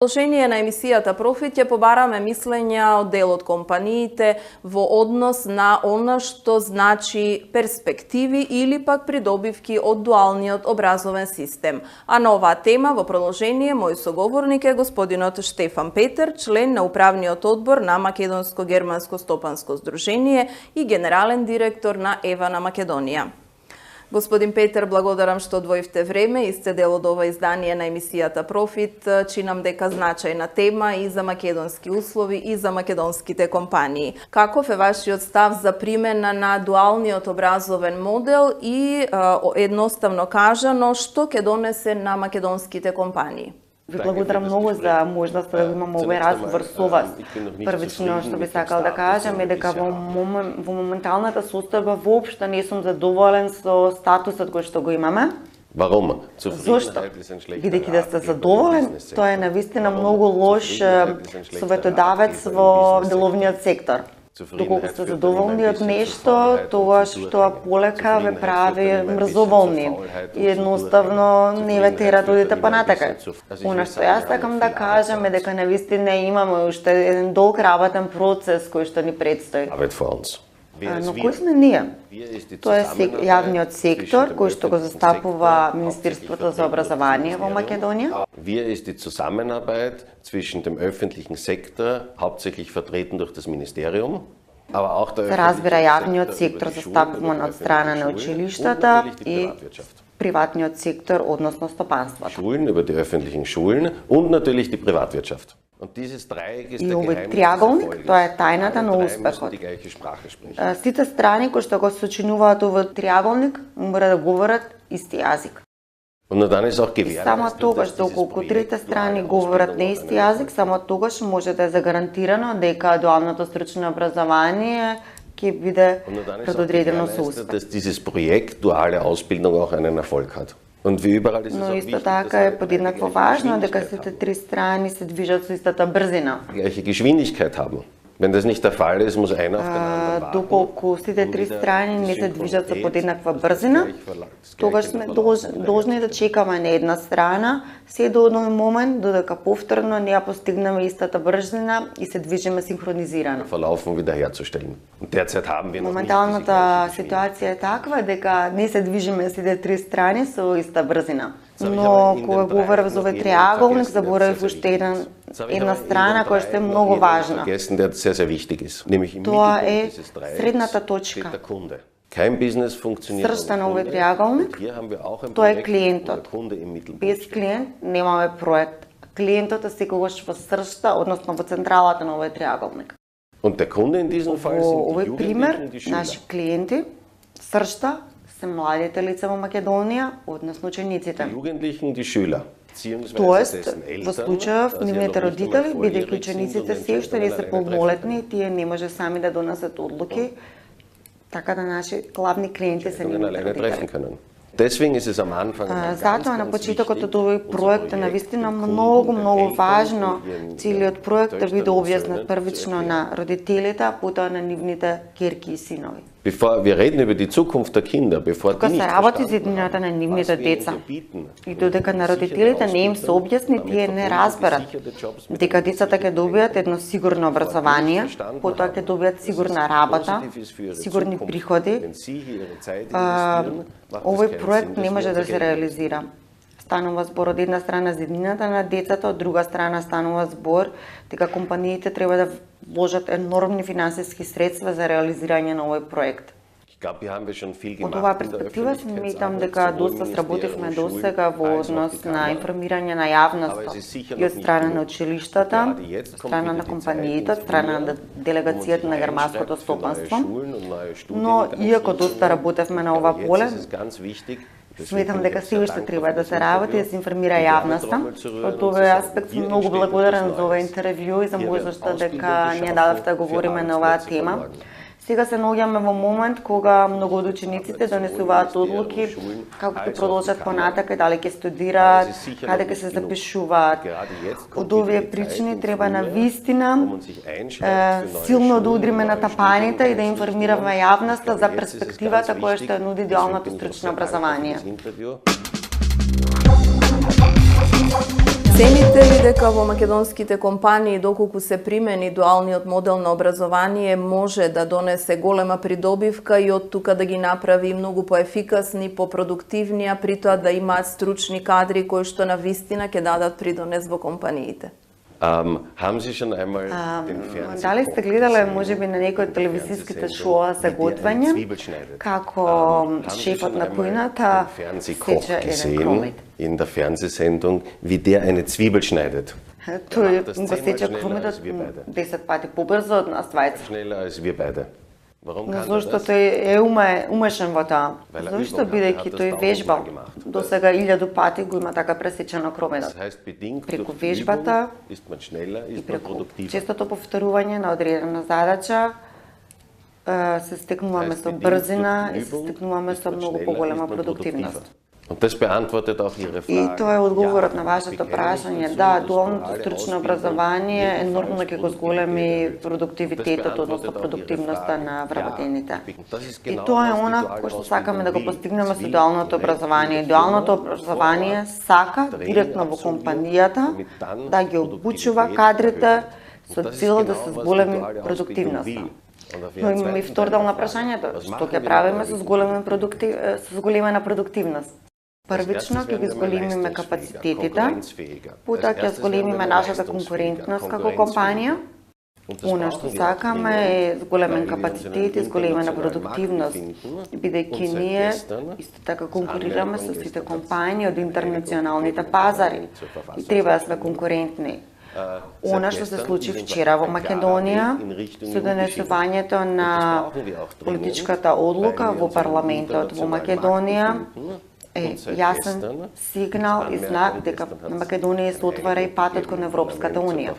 Продолжение на емисијата Профит ќе побараме мислења од дел од компаниите во однос на она што значи перспективи или пак придобивки од дуалниот образовен систем. А на оваа тема во продолжение мој соговорник е господинот Штефан Петер, член на управниот одбор на Македонско-германско стопанско здружение и генерален директор на ЕВА на Македонија. Господин Петер, благодарам што одвоивте време и сте дел од ова издание на емисијата Профит. Чинам дека значајна тема и за македонски услови и за македонските компании. Каков е вашиот став за примена на дуалниот образовен модел и едноставно кажано што ќе донесе на македонските компании? Ви благодарам многу за можноста да имаме овој разговор со вас. Првично што би сакал да кажам е дека во моменталната состојба воопшто не сум задоволен со статусот кој што го имаме. Зошто? Бидејќи да сте задоволен, тоа е навистина многу лош советодавец во деловниот сектор. Доколку сте задоволни од нешто, тоа што полека ве прави мрзоволни и едноставно не ве тера да одите понатака. Она што јас сакам да кажам е дека навистина имаме уште еден долг работен процес кој што ни предстои. Но кој сме ние? Тоа е јавниот сектор кој што го застапува Министерството за образование во Македонија. Wir ist die Zusammenarbeit zwischen dem öffentlichen Sektor, hauptsächlich vertreten durch das Ministerium, aber auch der разбира јавниот сектор застапуван од страна на училиштата и приватниот сектор, односно стопанството. Schulen, über die öffentlichen Schulen und natürlich die Privatwirtschaft. И овој триаголник, тоа е тајната на успехот. Сите страни кои што го сочинуваат овој триаголник мора да говорат исти јазик. И само тогаш, доколку трите страни говорат на исти јазик, само тогаш може да е загарантирано дека дуалното стручно образование ќе биде предодредено со успех. Но исто така е подеднакво важно дека сите три страни се движат со истата брзина. Доколку сите три страни не се движат со подеднаква брзина, тогаш сме должни да чекаме на една страна се до оној момент додека повторно не ја постигнеме истата брзина и се движиме синхронизирано. Моменталната ситуација е таква дека не се движиме сите три страни со иста брзина. Но кога говорам за овој триаголник, заборавив уште една страна која што е многу важна. Тоа е средната точка. Срцта на овој триаголник, тоа е клиентот. Без клиент немаме проект. Клиентот е секогаш во срцта, односно во централата на овој триаголник. Во овој пример, наши клиенти, срцта се младите лица во Македонија, односно учениците. Тоест, во случајов нивните родители, бидејќи учениците се уште не се полнолетни, тие не може сами да донесат одлуки, така да наши главни клиенти се нивните родители. Затоа на почетокот од овој проект е навистина многу важно целиот проект да биде објаснет првично на родителите, а потоа на нивните ќерки и синови. Тука се работи за иднината на нивните деца. И додека на родителите не им се објасни, тие не разберат дека децата ќе добијат едно сигурно образование, потоа ќе добијат сигурна работа, сигурни приходи. Овој проект не може да се реализира. Станува збор од една страна за иднината на децата, од друга страна станува збор дека компаниите треба да вложат енормни финансиски средства за реализирање на овој проект. Од оваа перспектива сметам дека доста сработивме досега во однос на информирање на јавноста и од страна на училиштата, од страна на компаниите, од страна на делегацијата на германското стопанство. Но иако доста работевме на ова поле, сметам дека се уште треба да се работи и да се информира јавноста. Од овој аспект сум многу благодарен за ова интервју и за можноста дека ние дадовте да говориме на оваа тема. Сега се наоѓаме во момент кога многу од учениците донесуваат одлуки како ќе продолжат понатака, дали ќе студираат, каде ќе се запишуваат. Од овие причини треба навистина силно да удриме на тапаните и да информираме јавноста за перспективата која што нуди дуалното стручно образование. Цените ли дека во македонските компании, доколку се примени дуалниот модел на образование, може да донесе голема придобивка и од тука да ги направи многу поефикасни, попродуктивни, а при тоа да имаат стручни кадри кои што на вистина ќе дадат придонес во компаниите? Haben Sie schon einmal den Fernsehkoch Дали сте гледале gesehen, можеби на некој од телевизиските Fernsehsendung, шоа за wie der eine готвење, Zwiebel schneidet? како Haben Sie шефот schon на einmal кујната den Fernsehkoch сече еден gesehen кромит. in der Fernsehsendung, wie der eine Zwiebel schneidet? Тој Das го 10-mal сече schneller кромитот als wir beide. 10 пати побрзо од нас двајца. Schneller als wir beide. Warum kann er Зошто das? тој е умешен во тоа? Weil er Зошто übung hat, бидејќи er hat тој das вежбал, tausendmal gemacht. до сега 1000 пати го има така пресечено кромитот. Das heißt, bedingt Преку durch вежбата Übung ist man schneller, и ist man преку produktiver. честото повторување на одредена задача се стекнуваме со брзина и се стекнуваме со многу поголема продуктивност. Und das beantwortet auch Ihre И Frage. тоа е одговорот на Ja, вашето wir kennen прашање. dazu, Да, dass дуалното duale стручно Ausbildung образование ebenfalls нормално ќе го зголеми produktivität erhöht. продуктивитетот, Das односно beantwortet auch продуктивноста Ihre на Frage. вработените. Ja, das ist И genau, тоа е was die она duale кој што сакаме да го Ausbildung постигнеме will. со дуалното Sie образование. will Дуалното die образование Firma сака Training директно во absolviert, компанијата damit dann да ги die обучува Produktivität кадрите erhöht. со Und das ist цел да genau, се was die зголеми duale Ausbildung продуктивноста. will. Und auf Но Ihren имаме и zweiten втор Teil дел der на Frage. прашањето, Was што machen ќе wir правиме mit со der зголемена продуктивност. Првично ќе ги зголемиме капацитетите, пута ќе зголемиме нашата конкурентност како компанија. Она што сакаме е зголемен капацитет и зголемена продуктивност, бидејќи ние исто така конкурираме со сите компании од интернационалните пазари и треба да сме конкурентни. Она што се случи вчера во Македонија, со донесувањето на политичката одлука во парламентот во Македонија, е јасен сигнал и знак дека на Македонија се отвара и патот кон Европската унија.